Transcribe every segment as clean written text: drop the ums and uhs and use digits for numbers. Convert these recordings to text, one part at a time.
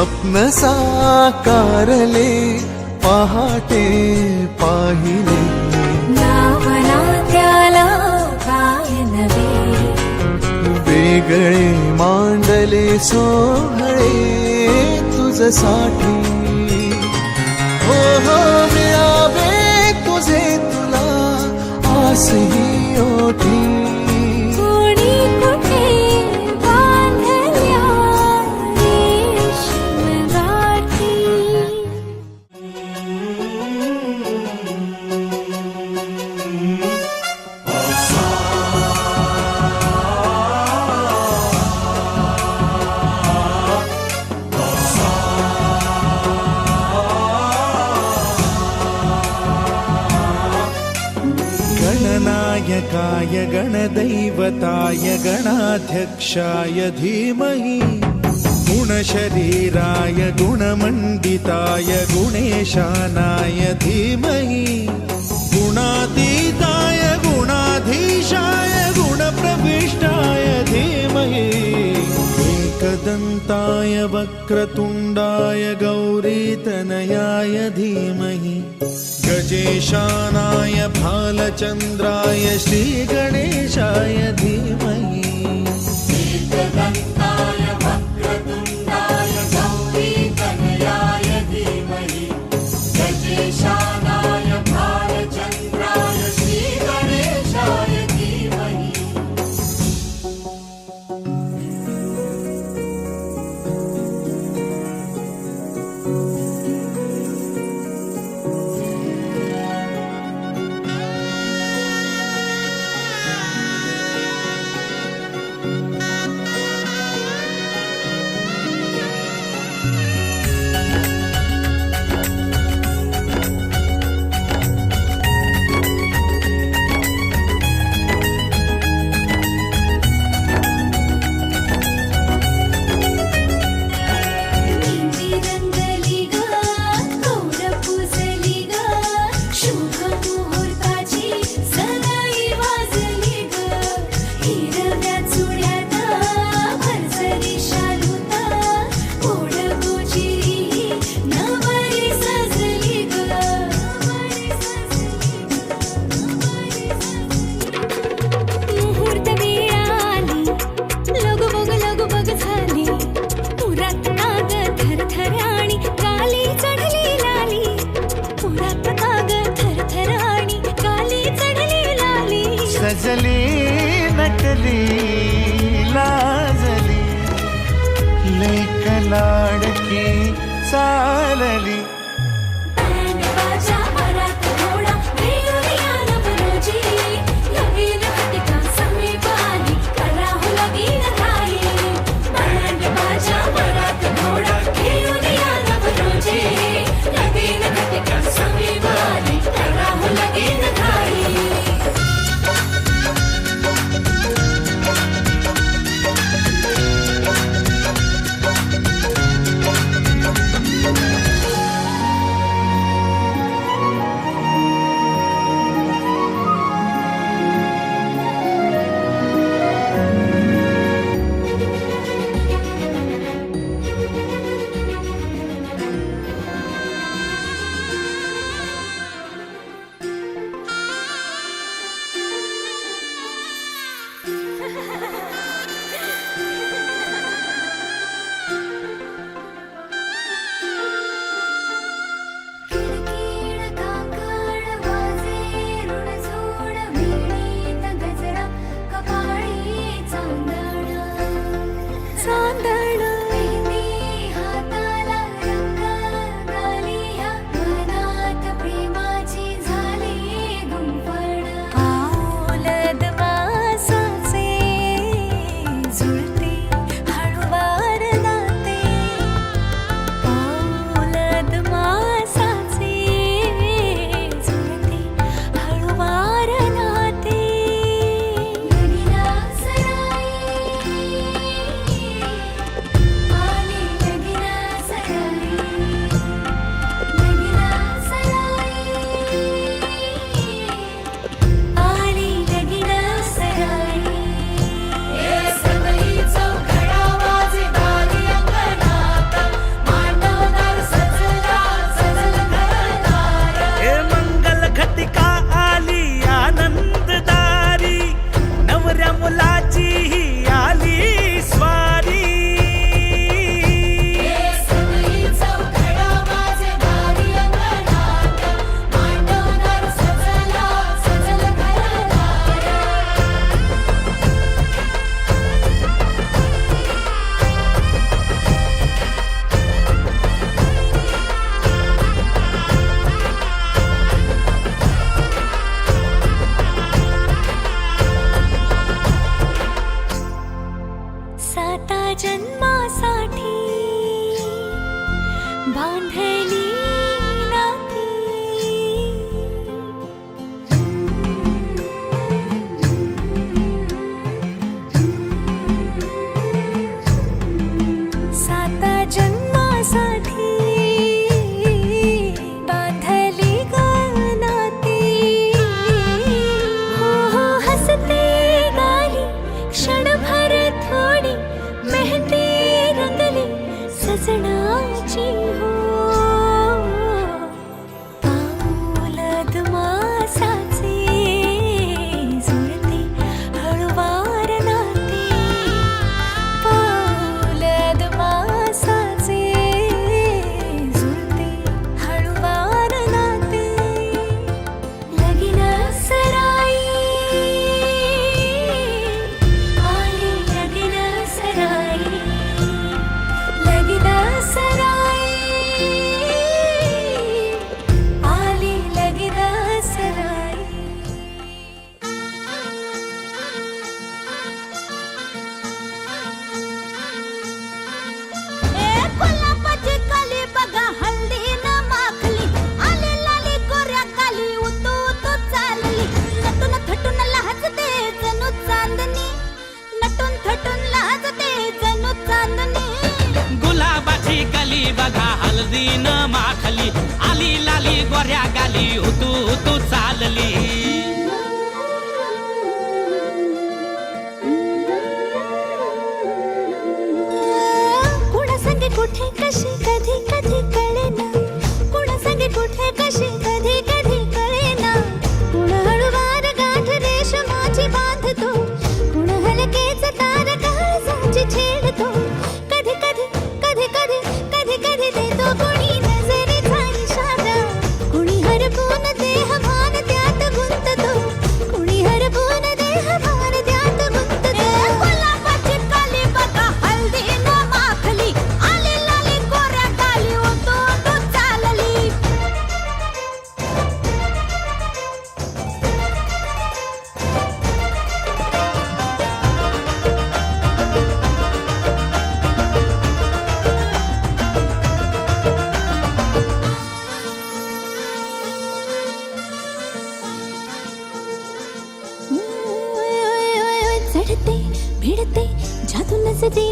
स्वप्न साकारले पहाटे पाहिले नावना त्याला काय नवे वेगळे मांडले सोहळे तुझसाठी हो हो मिळावे तुझे तुला आसही ओठी कोणी कुठे बांधल्या रेशीम गाठी गणनायकाय गणदैवताय गणाध्यक्षाय धीमहि गुणशरीराय गुणमण्डिताय गुणेशानाय धीमहि गुणातीताय गुणाधीशाय गुणप्रविष्टाय धीमहि एकदन्ताय वक्रतुण्डाय गौरीतनयाय धीमहि गजेशानाय भालचन्द्राय श्रीगणेशाय धीमहि एकदन्ताय वक्रतुण्डाय गौरीतनयाय धीमहि गजेशानाय भालचन्द्राय श्रीगणेशाय धीमहि सजली नटली लाजली लेक लाडकी चालली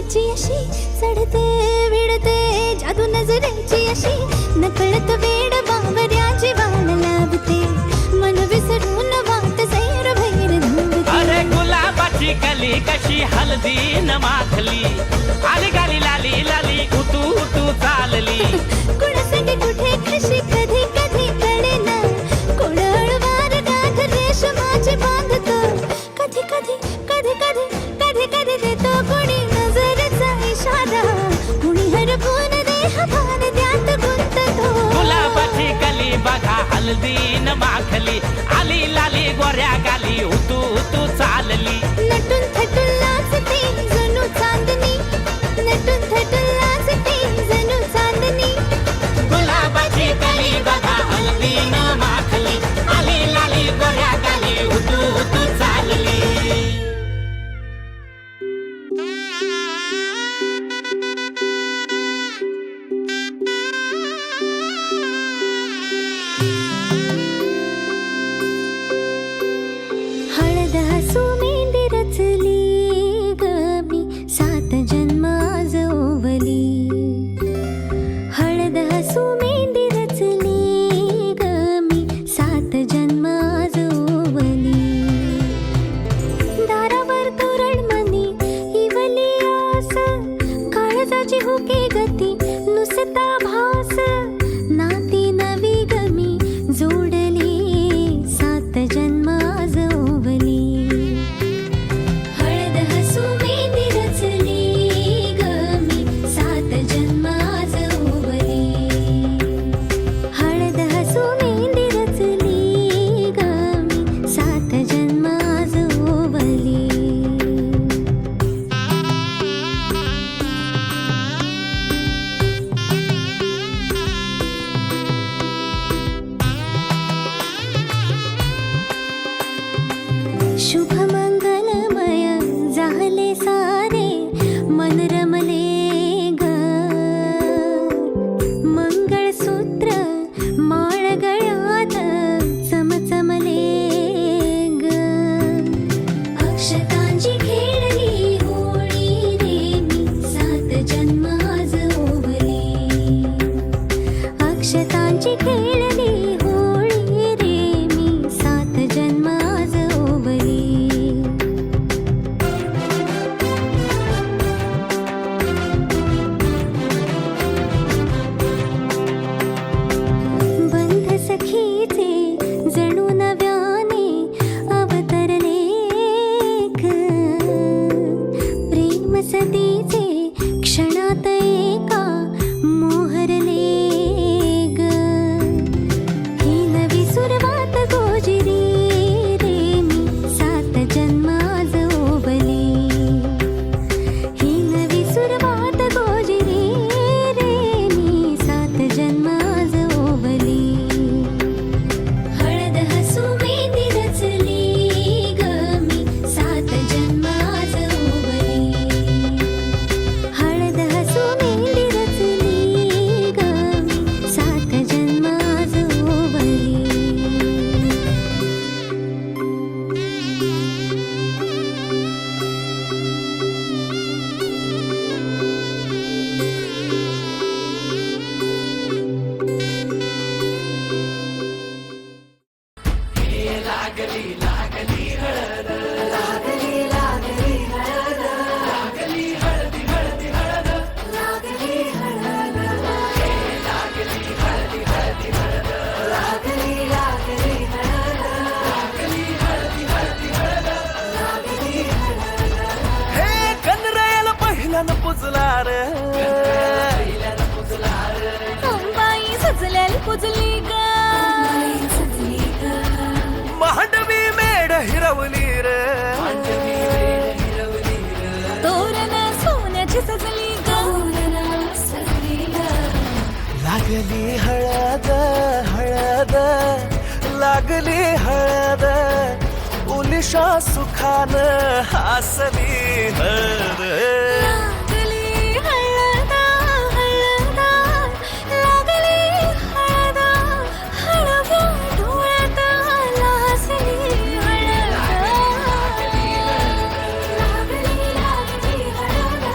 नजरेची अशी चढते विडते जादू नजरेची अशी नकळत वेड बावऱ्या जीवाला लाभते मन विसरून वाट सैर भैर धावते. अरे गुलाबाची कली कशी हलदी न माखली आली गाली लाली लाली उतू उतू चालली. कुणासंग कुठे कशी कधी कधी कळेना कोडळ वार गाठ रेशमाची बांधतो कधी कधी कधी कधी कधी कधी देतो कोणी नजरेचा इशारा कुणी हरपून देह भान त्यात गुंततो. गुलाबाची कली बघा हलदी न माखली आली लाली गोऱ्या गाली उतू उतू चालली. नटून थटून लाजते जणू चांदणी नटून थटून लाजते जणू चांदणी. गुलाबाची कली बघा हलदी न माखली आली लाली गोऱ्या गाली उतू उतू चालली. हळद हसू मेंदी रचली ग मी 7 जन्म आज ओवली. हळद हसू मेंदी रचली ग मी 7 जन्म आज ओवली. दारावर तोरण मनी इवली आस काळजाची हुके गती नुसता भास नाती नवी गमी जोडली 7 जन्म आज ओवली. हळद हसू मेंदी रचली ग मी 7 जन्म आज ओवली. हळद हसू मेंदी रचली ग मी 7 जन्म आज ओवली. शुभ मंगलमय झाले सारे मन रमले ग. मंगळसूत्र माळ गळ्यात चमचमले ग. अक्षतांची खेळली होळी रे मी 7 जन्म आज ओवली. अक्षतांची खेळली होळी रे मी 7 जन्म आज ओवली. बंध सखीचे जणू नव्याने अवतरले ग. प्रेम सतीचे क्षणात एका मोहरले ग. ही नवी सुरवात गोजिरी रे मी 7 जन्म आज ओवली. ही नवी सुरवात गोजिरी रे मी 7 जन्म आज ओवली. हळद हसू मेंदी रचली ग मी 7 जन्म आज ओवली. हळद हसू मेंदी रचली ग मी 7 जन्म आज ओवली. हे कनरायाला पहिल्यानं पुजला रे. अंबाई सजलेल पुजली ग. मांडवी मेढ हिरवली रे. तोरण सोन्याची सजली ग. लागली हळद हळद लागली हळद उलिशा सुखान हासली हळद. लागली हळद हळद लागली हळद हळव्या डोळ्यात लाजली हळद. लागली हळद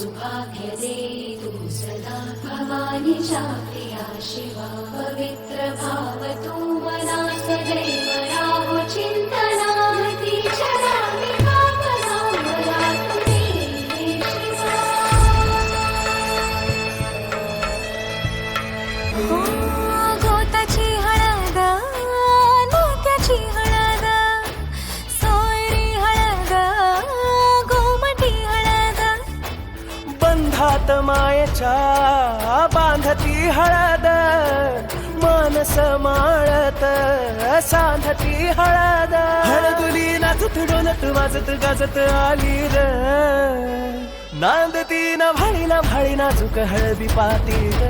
सुभाग्य दे तू सदा भवानीच्या प्रिया शिवा पवित्र भाव तू मना सदैव राहो चिंतनामतीच्या नामी भावना मला तू दे शिवा. गोताची हळद नात्याची हळद सोयरी हळद गोमटी हळद बंधात मायेच्या बांधती हळद मानस माळत सांधती हळद हळदुली नाचत डोलत वाजत गाजत आली र नांदती ना भाळी नाजूक हळदी पाती र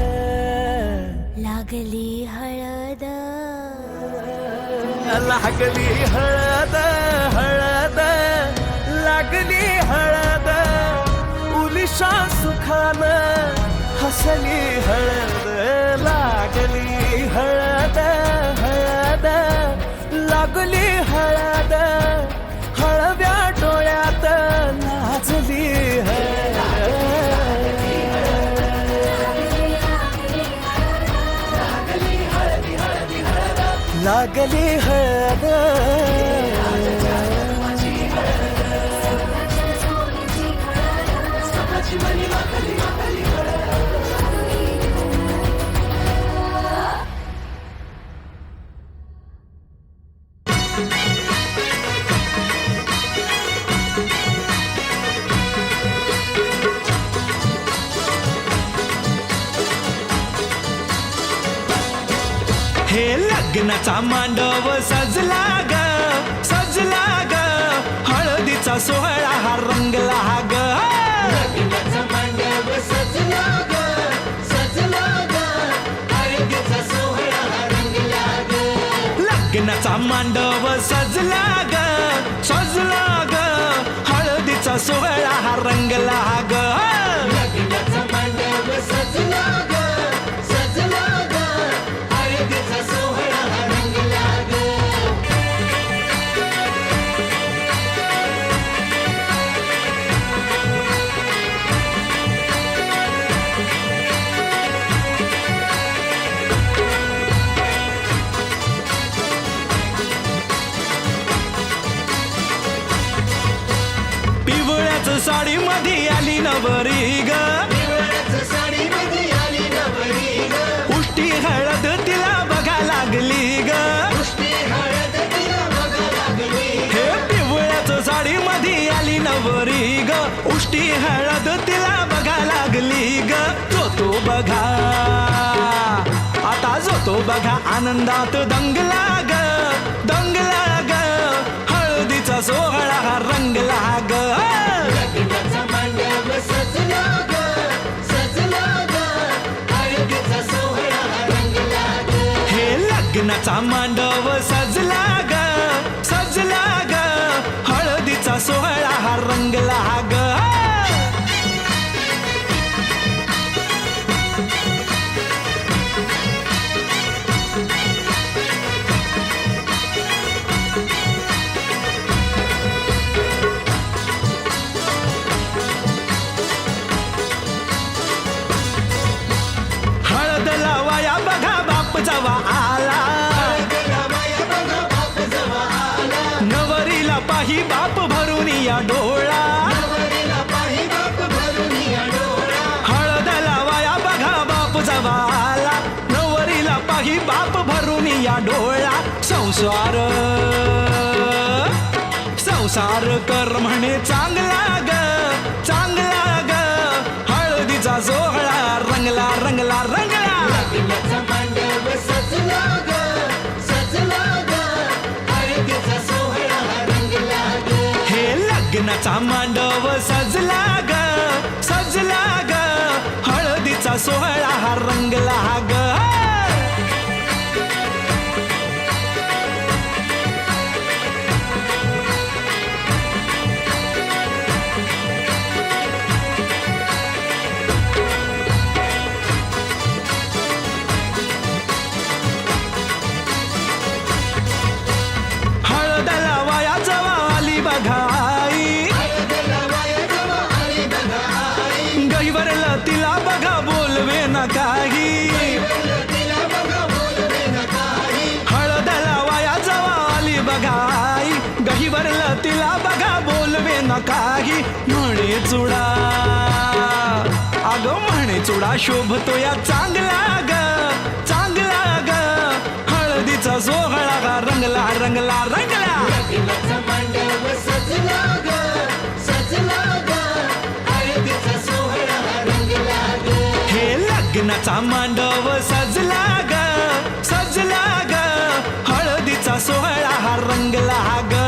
लागली हळद लागली हळद हळद लागली हळद उलिशा सुखान हसली हळद लागली हळद हळद लागली हळद हळव्या डोळ्यात लाजली हळद लागली हळद हे लग्नाचा मांडव सजला ग हळदीचा सोहळा हा रंगला ग लग्नाचा मांडव सजला ग हळदीचा सोहळा हा रंगला ग. लग्नाचा मांडव सजला ग हळदीचा सोहळा हा रंगला ग लग्नाचा मांडव सजला ग हळदीचा सोहळा हा रंगला ग. पिवळ्याच साडी मध्ये आली नवरी ग साडी मध्ये आली नवरी ग उष्टी हळद तिला बघा लागली ग पुष्टी हळद तिला बघा लागली. हे पिवळ्याच साडी मध्ये आली नवरी ग उष्टी हळद तिला बघा लागली ग जो बघा आता जो बघा आनंदात दंगला ग हळदीचा सोहळा हा रंगला ग लग्नाचा मांडव सजला ग हळदीचा सोहळा हा रंगला ग. हे लग्नाचा मांडव सजला ग हळदीचा सोहळा हा रंगला ग हळद लावाया बघा बाप जवा आला नवरीला पाही बाप भरून या डोळा हळद लावाया बघा बाप जवा आला नवरीला पाही बाप भरून या डोळा संसार कर म्हणे चांगला ग हळदीचा सोहळा रंगला लग्नाचा मांडव सजला ग हळदीचा सोहळा हा रंगला ग. हे लग्नाचा मांडव सजला ग हळदीचा सोहळा हा रंगला ग तिला बघा बोलवे ना काही तिला बघा बोलवे न काही हळदला वाया जवा आली बघा आई गहीवरलं तिला बघा बोलवे ना काही म्हणे चुडा अगं म्हणे चुडा शोभतो या चांगला ग चांगला ग हळदीचा सोहळा गा रंगला रंगला रंगला लग्नाचा मांडव सजला ग सजला ग हळदीचा सोहळा रंगला ग हे लग्नाचा मांडव सजला ग सजला ग हळदीचा सोहळा हा रंगला ग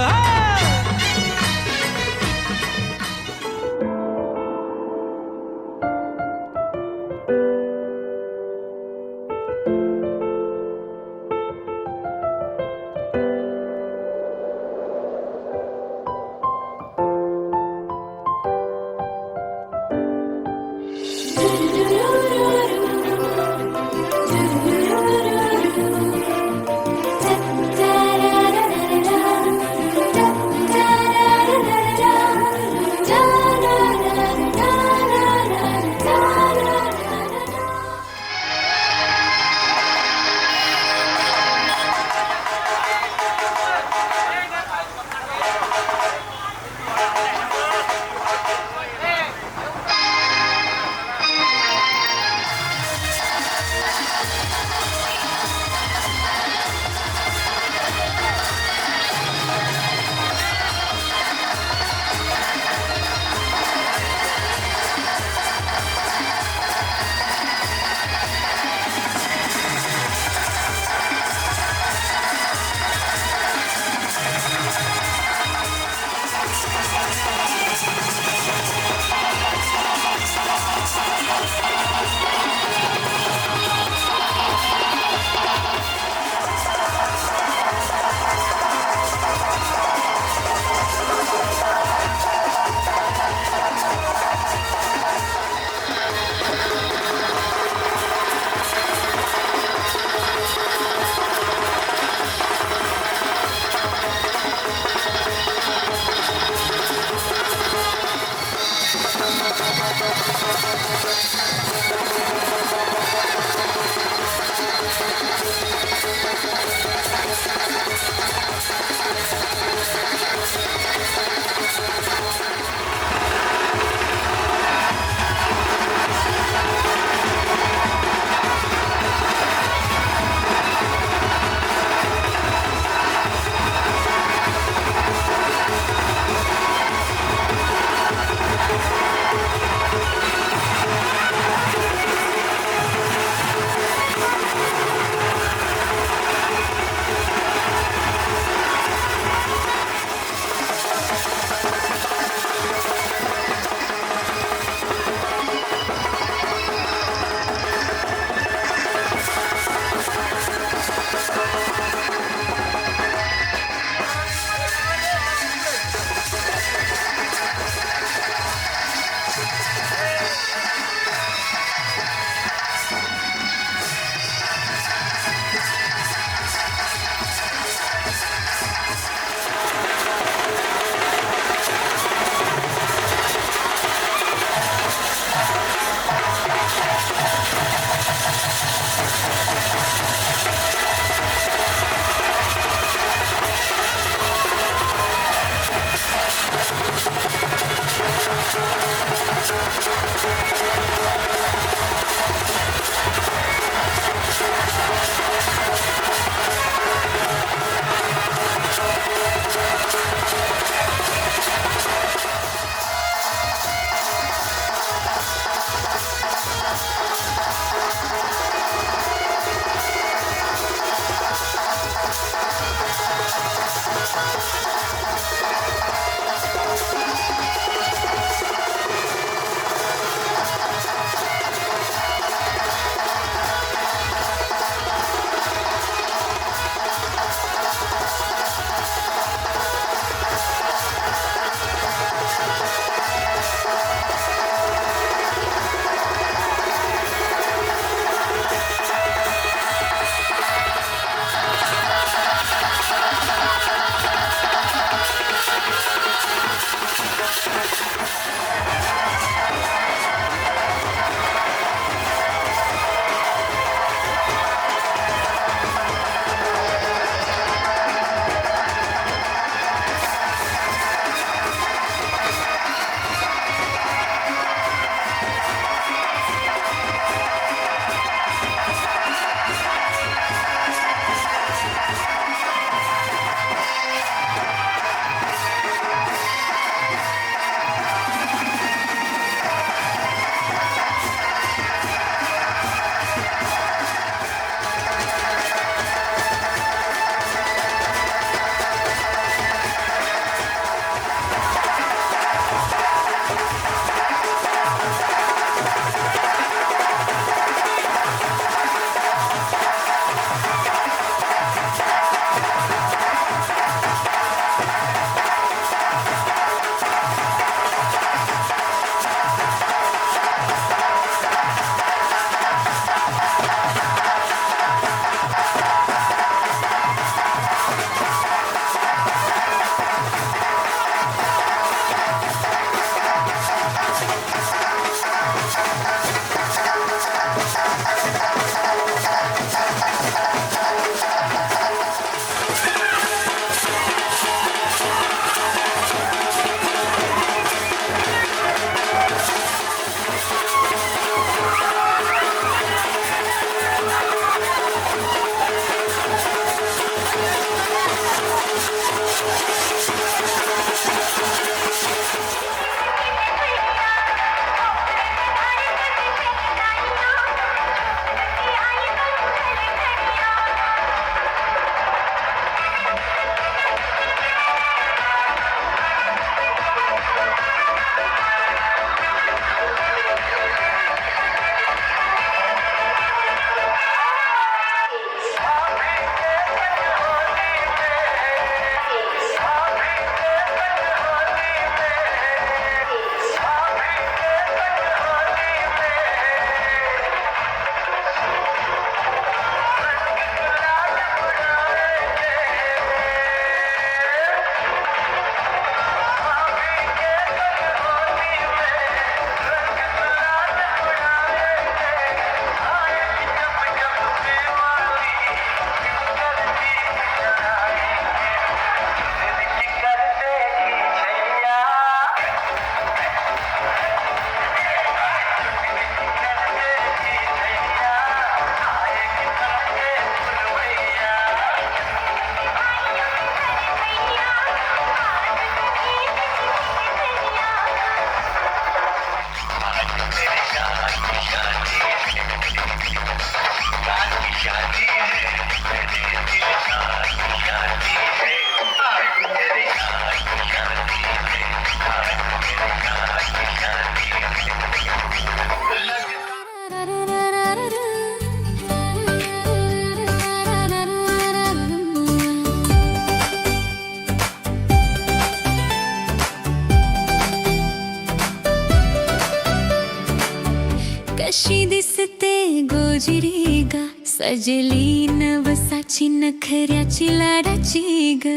कशी दिसते गोजिरी ग सजली नवसाची नखऱ्याची लाडाची ग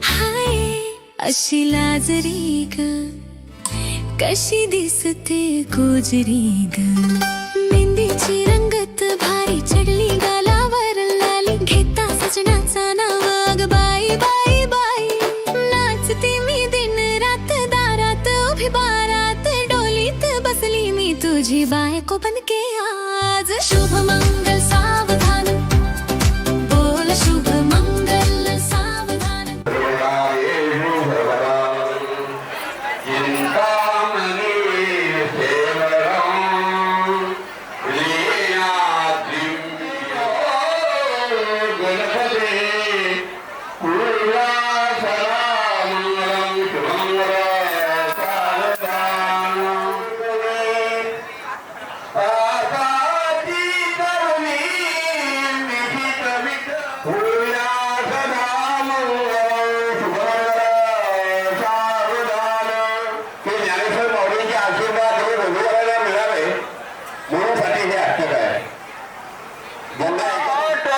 हाय अशी लाजरी ग कशी दिसते गोजिरी ग मेहंदीची रंगत भारी चढली गालावर लाली घेता सजनाचा नावाग बाई बाई बाई नाचते मी दिन रात दारात उभी बारात डोलीत बसली मी तुझी बायको बनके आज शुभ मंगल सावधान बोल शुभ मंगल सावधान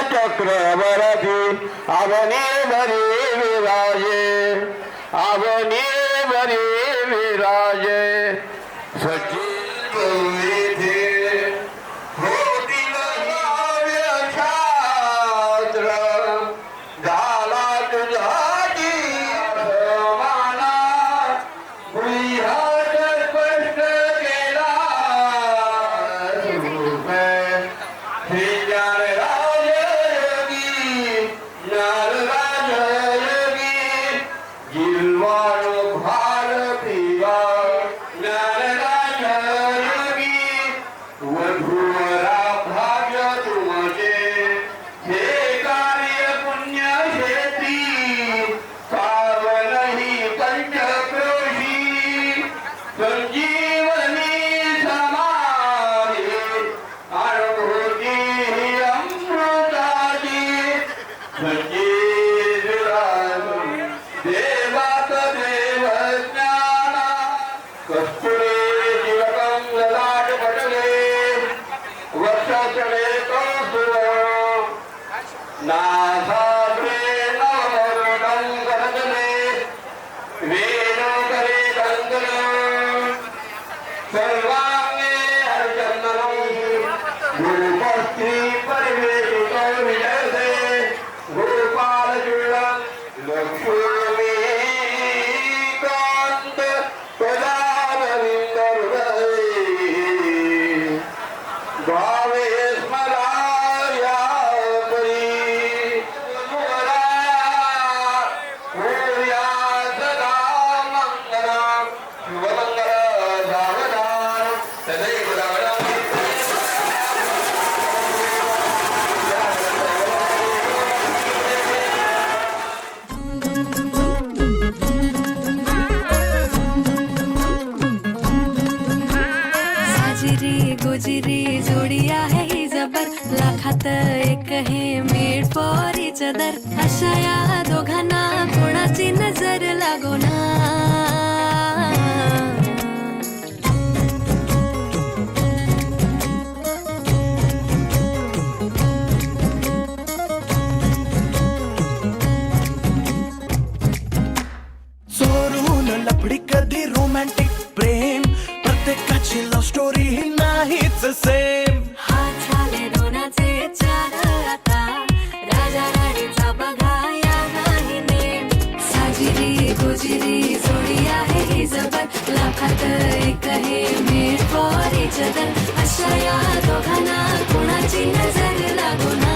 चक्रवरती अवनी भरी विराजे अवनी भरी विराजे सचिव होतील छात्र झाला तुझा माना गुह्यात स्पष्ट केला श्री गोजिरी जोडी आहे ही जबर लाखात एक हे मेड फॉर इच अदर अशा या दोघांना कोणाची नजर लागो ना चोरून लपडी कधी रोमॅन्टिक प्रेम प्रत्येकाची लव्ह स्टोरी नाहीच सेम हात झाले दोनाचे चार आता राजा राणीचा बघा या नाही नेम साजिरी गोजिरी जोडी आहे ही जबर लाखात एक हे मेड फॉर इच अदर अशा या दोघांना कोणाची नजर लागो ना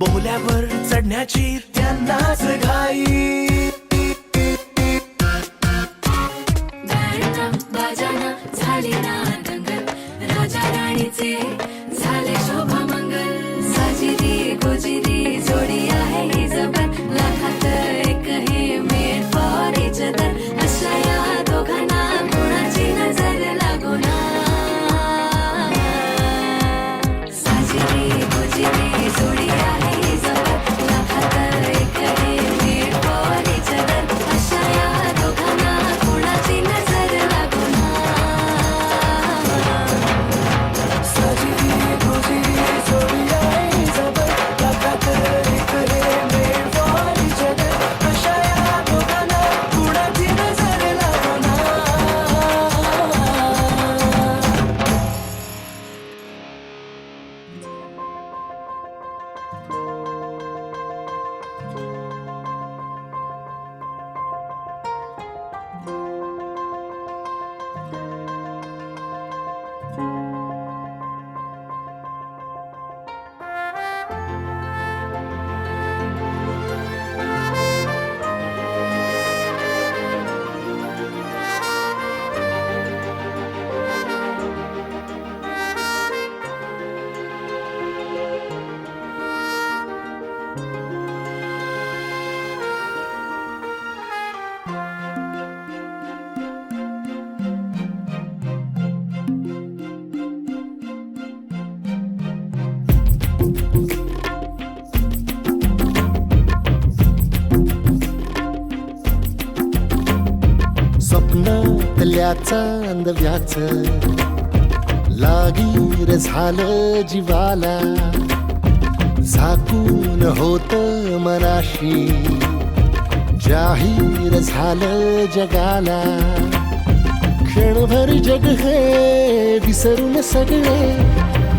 बोल्यावर चढण्याची त्यांनाच घाई गाणं बाजाना झाले ना दंगल राजा राणीचे झाले शोभामंगल साजिरी गोजिरी जोडी आहे ही जबर लाखात एक हे मेड फॉर इच अदर अशा या दोघांना तल्या चांद व्याच लागीर झालं जीवाला झाकून होत मनाशी जाहीर झालं जगाला क्षणभर जग हे विसरून सगळे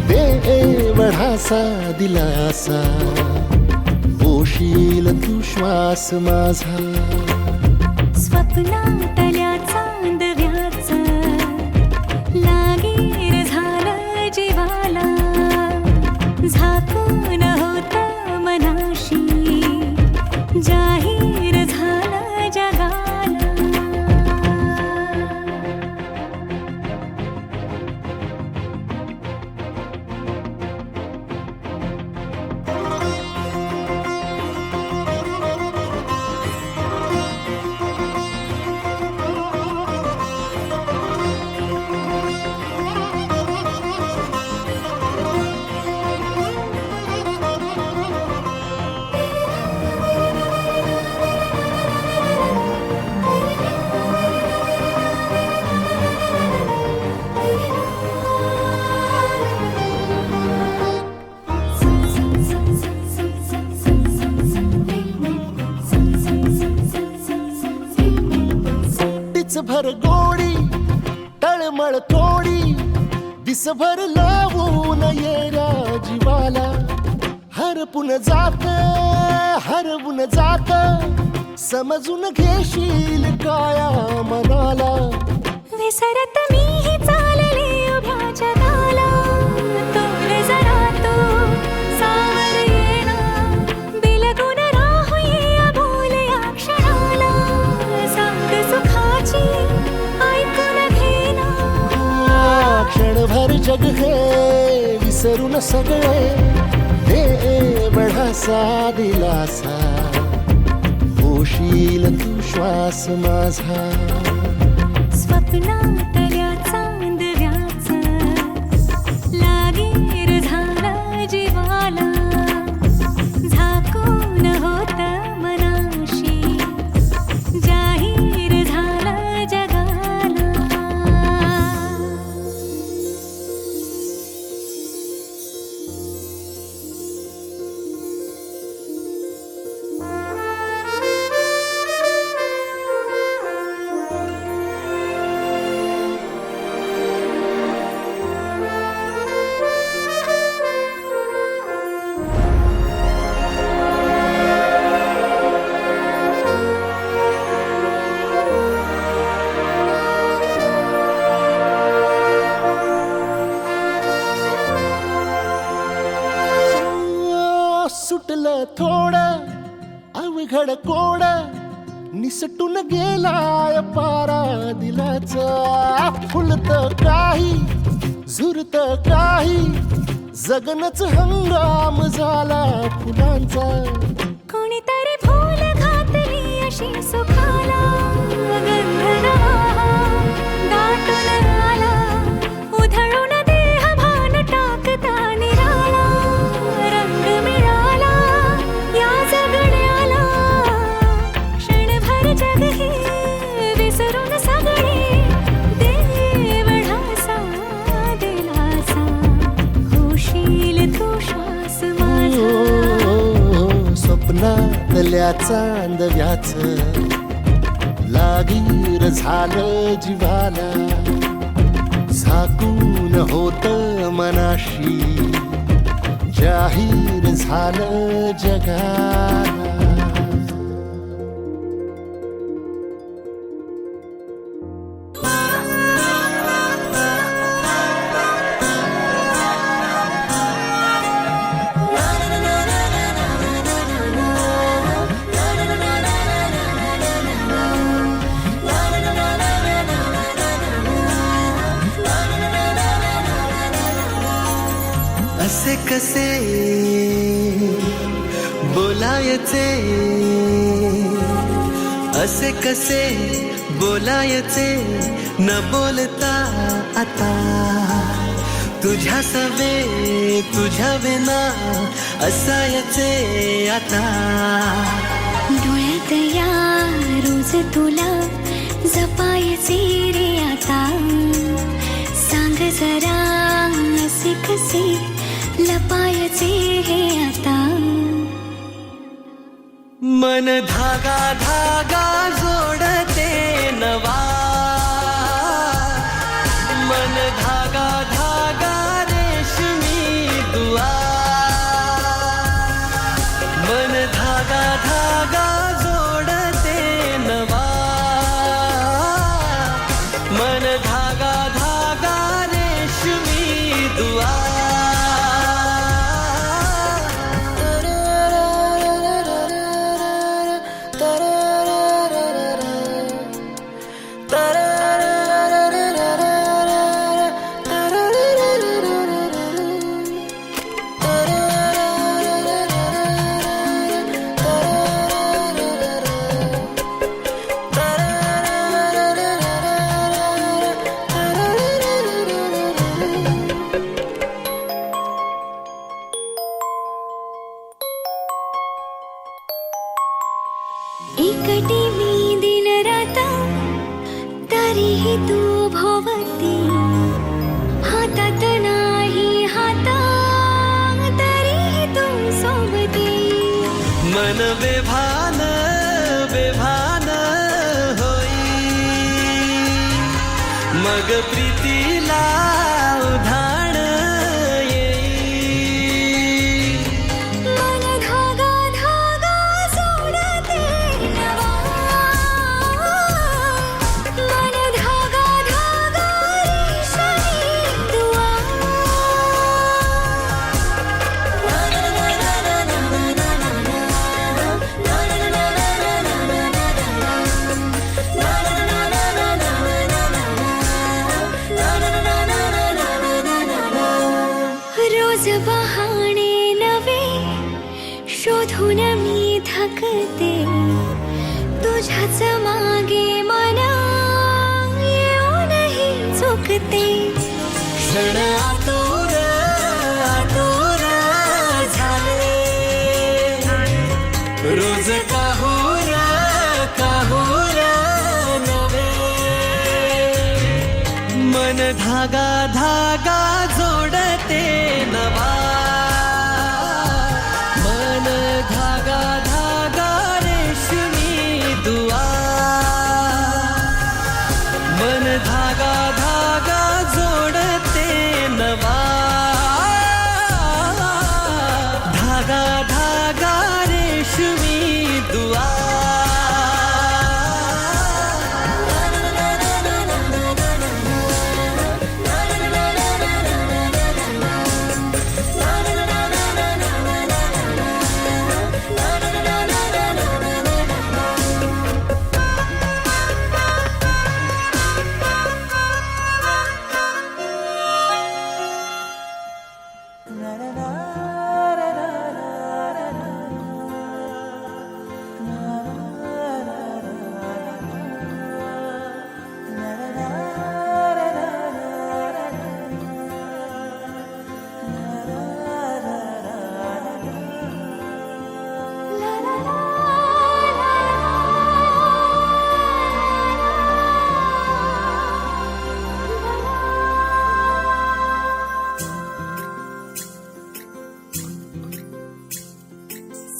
दे वढासा दिलासा पोशील तू श्वास माझा स्वप्नातल्या चांदव्याच लागीर झालं जीवाला झाकून होत मनाशी जाहीर झालं जगाला भर गोडी तळमळ थोडी दिसभर लावून येऱ्या जीवाला हरपून जात समजून घेशील काया मनाला विसरत मीही चालले उभ्या जगाला तोल जरा तो सावर येणा बिलगून राहूये अबोल या क्षणाला सांग सुखाची ऐकून घेना क्षणभर जग हे विसरून सगळे दे बढासा दिलासा पोशील तू श्वास माझा स्वप्नातल्या चांदव्याच लागीर झालं जीवाला झाकून होत मनाशी जाहीर झालं जगाला सुटलं थोडं अवघड कोड निसटून गेलाय पारा दिलाचा फुलत काही झुरत काही जगनच हंगाम झाला फुलांचा कोणीतरी फूल घातली अशी सुखाला गंध दाटून आला उधळून देह भान टाकता निराळा रंग मिळाला या जगण्याला क्षणभर जग हे विसरून सगळे देवढासा दिलासा होशील तू श्वास माझा स्वप्नातल्या चांदव्याच लागीर झालं जीवाला झाकून होत मनाशी जाहीर झालं जगाला असे कसे बोलायचे असे कसे बोलायचे न बोलता आता तुझ्या सवे तुझ्या विना असायचे आता डोळ्यात या रोज तुला लपायचे रे आता सांग जरा असे कसे लपायचे हे आता मन धागा धागा जोडते नवा मन धागा धागा रेशमी दुआ मन धागा धागा जोडते नवा मन धागा धागा रेशमी दुआ एकटी मी दिन रात तरीही तू भोवती हातात नाही हाता तरीही तू सोबती मन बेभान बेभान होई मग प्रीतीला उधाण येई मन धागा धागा सोडते नवा मन धागा धागा रेशमी दुआ रोज बहाणे नवे शोधून मी थकते तुझ्याच मागे मन येऊनही चुकते क्षण आतुर आतुर झाले रोज काहूर काहूर नवे मन धागा धागा जोडते नवा मन धागा धागा रेशमी दुआ मन धागा धागा जोडते नवा धागा धागा रेशमी दुआ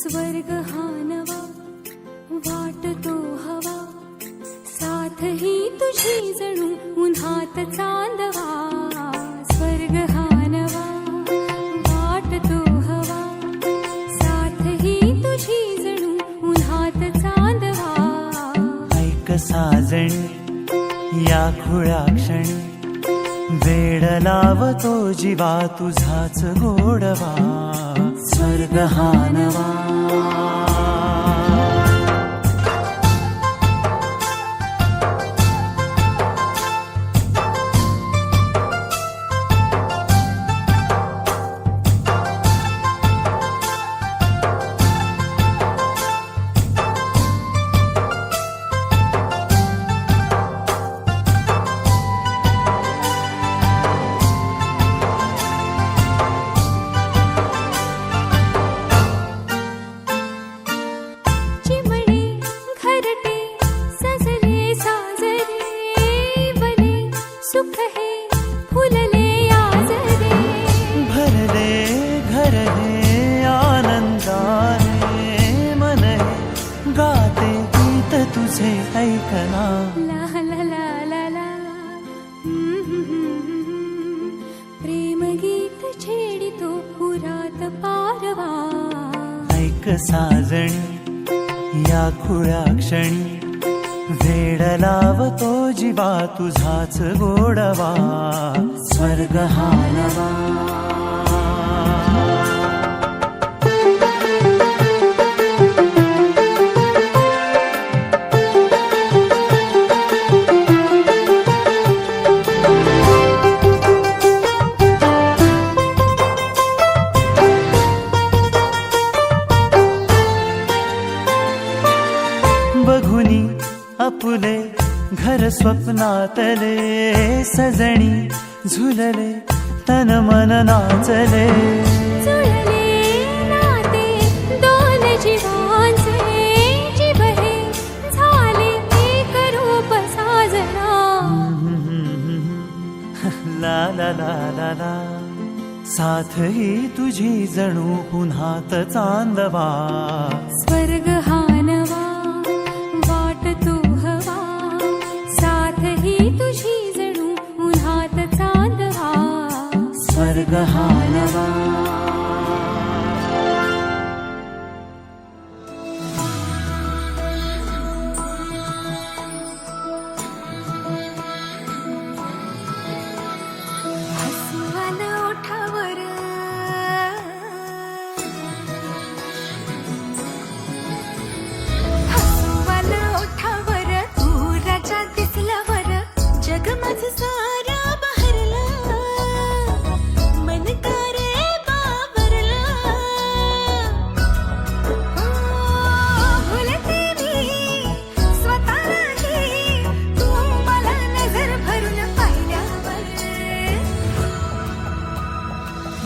स्वर्ग हा नवा वाटतो हवा साथ ही तुझी जणू उन्हात चांदवा स्वर्ग हा नवा वाटतो हवा साथ ही तुझी जणू उन्हात चांदवा ऐक साजणी या खुळ्या क्षणी वेड लावतो जीवा तुझाच गोडवा स्वर्ग हा नवा ऐक साजणी या खुळ्या क्षणी वेड लावतो जीवा तुझाच गोडवा स्वर्ग हा नवा बघुनी आपुले घर स्वप्नातले सजणी झुलले तन मन नाचले जुळले नाते दोन जीवांचे जीव हे झाले एक रूप साजना ला ला ला ला ला साथ ही तुझी जणू पुन्हात चांदवा स्वर्ग हा नवा वाट तू हवा साथ ही तुझी जणू उन्हात चांदवा स्वर्ग हा नवा हसवान ओठावर हसवान ओठावर तू राजा दिसल्यावर जग माझं सारा बहरलं मन का रे बाबरलं भुलते मी स्वतःलाही तू मला नजर भरून पाहिल्यावर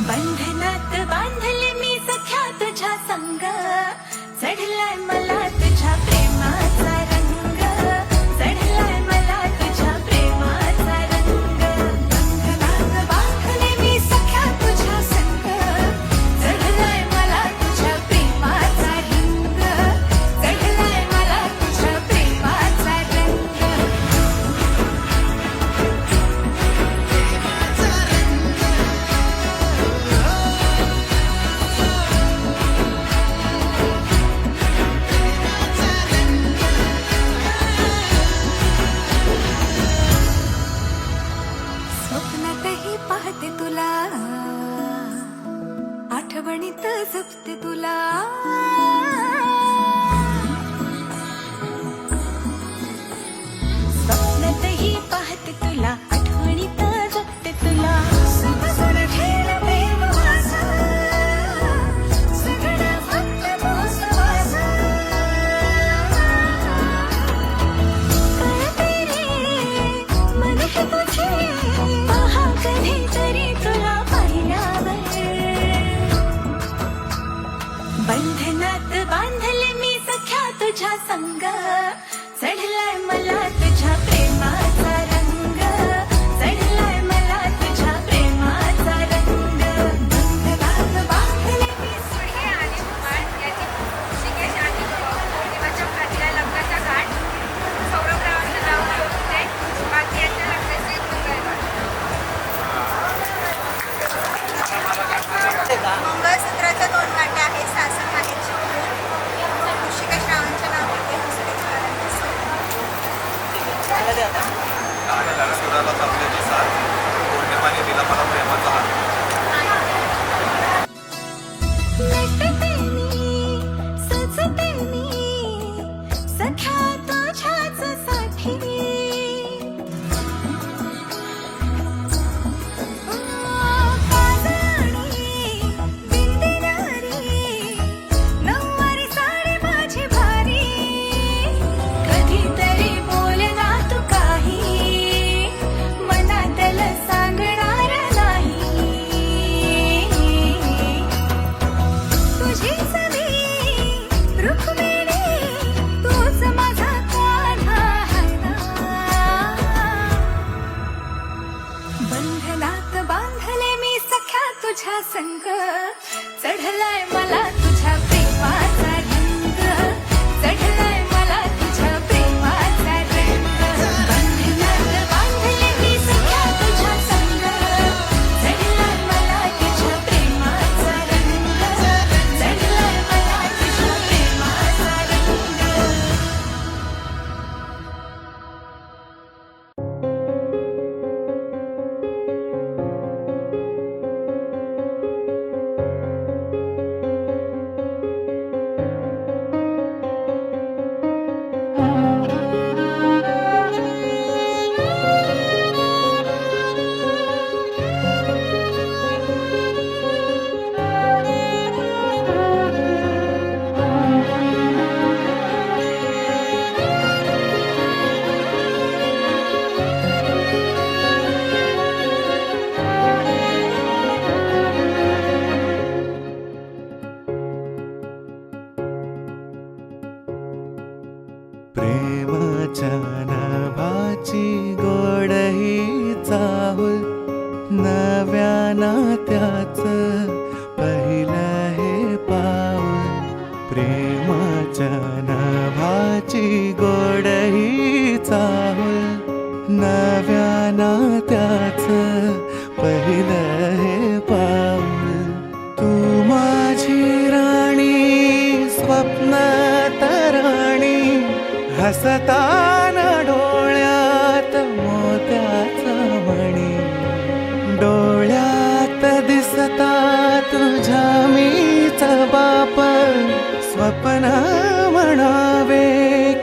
बंधनात बांधले मी सख्या तुझ्या संग चढलाय मला तुझ्या प्रेमाचा रंग चढलाय मला तुझ्या प्रेमाचा रंग बंधनात बांधले मी सख्या तुझ्या संग चढलाय मला तुझ्या प्रेमाचा रंग चढलाय मला तुझ्या प्रेमाचा रंग स्वप्नातही पाहते तुला आठवणीत जपते तुला स्वप्नातही पाहते तुला आठवणीत जपते तुला समजून घेण प्रेम वासा सगळं फक्त मोसवासा कळते रे मन हे तुझे पहा कधीतरी तुला पाहिल्यावर बंधनात बांधले मी सख्या तुझ्या संग चढलाय मला तुझ्या प्रेमाचा रंग चढलाय मला तुझ्या प्रेमाचा रंग बंधनात बांधले मी सुर्गे आणि कुमार याची ऋषिकेश आणि पौर्णिमाच्या खातीला लग्नाचा घाट सौरभरावांचं नाव होते बाकी यांच्या लग्नाचे मंगळसूत्राच्या 2 गाठी आहेत सासर माहेरची ऋषिकेश रावांच्या नावाने नटते मी सजते मी सख्या तुझ्याच साठी काजळी बिंदिनारी नऊवारी साडी माझी भारी कधीतरी बोल ना तू काही मनातलं सांगणार नाही तुझी सवी रुक्मिणी तूच माझा कान्हा हरदा बंधनात बांधले मी सख्या तुझ्या संग चढलाय मला तुझ्या प्रेमाचा रंग चढलाय मला तुझ्या प्रेमाचा रंग बंधनात बांधले मी सख्या तुझ्या संग चढलाय मला तुझ्या प्रेमाचा रंग चढलाय मला तुझ्या चाहुल नव्या नात्याचं पहिलं हे पाऊल प्रेमाच्या नभाची गोडही चाहुल नव्या नात्याचं पहिलं हे पाऊल तू माझी राणी स्वप्न तराणी हसताना डोळ्यात मोत्याचा मणी डोळ्यात दिसता तुझ्या मीच बाप स्वप्न म्हणावे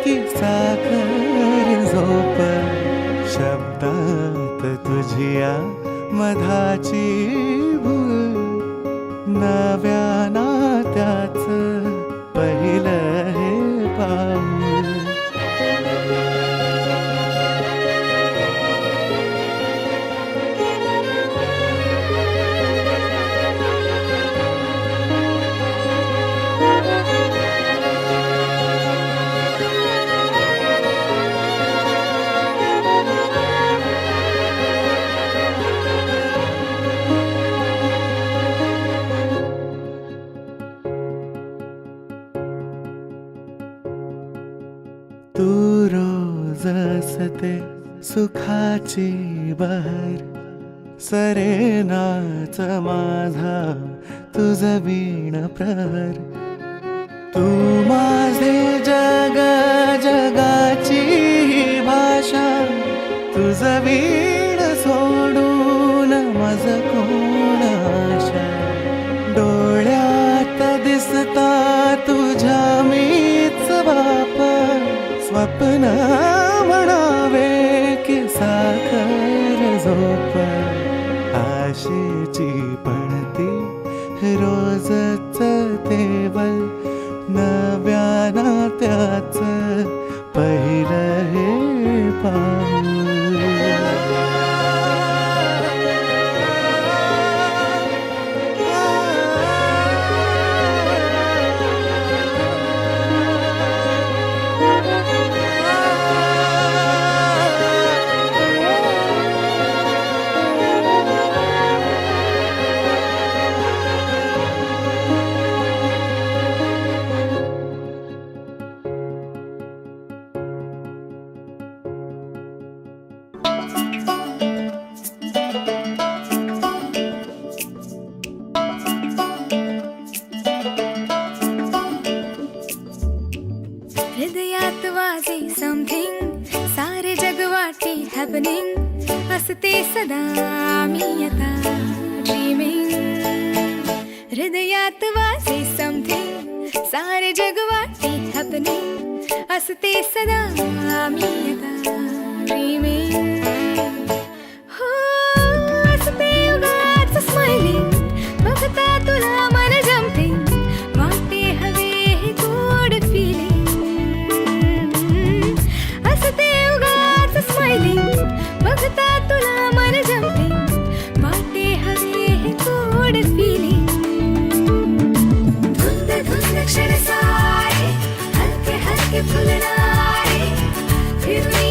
की साखर झोप शब्दात तुझिया मधाची भूल नव्या नात्याचं पहिलं हे पाऊल तू रोज असते सुखाची बहर सरेनाच माझा तुझ वीण प्रहर तू माझे जग जगाची भाषा तुझ वीण सोडून मज कोण आशा डोळ्यात दिसता तुझ्या मीच बाप स्वप्न म्हणावे की साखर झोप आशेची पणती रोजच तेवल नव्या नात्याचं पहिलं हे पाऊल हृदयात वाजे समथिंग सारे जगवाटे हॅपनिंग असते सदा मी आता ड्रीमिंग हृदयात वाजे समथिंग सारे जगवाटे हॅपनिंग असते सदा मी आता ड्रीमिंग हो असते उगाच स्माइलिंग बघता तुला मन जम्पिंग वाटे हवे हे गोड फिलिंग बघता तुला मन जम्पिंग वाटे हवे हे गोड फिलिंग धुंद धुंद क्षण सारे हलके हलके फुलणारे फिरून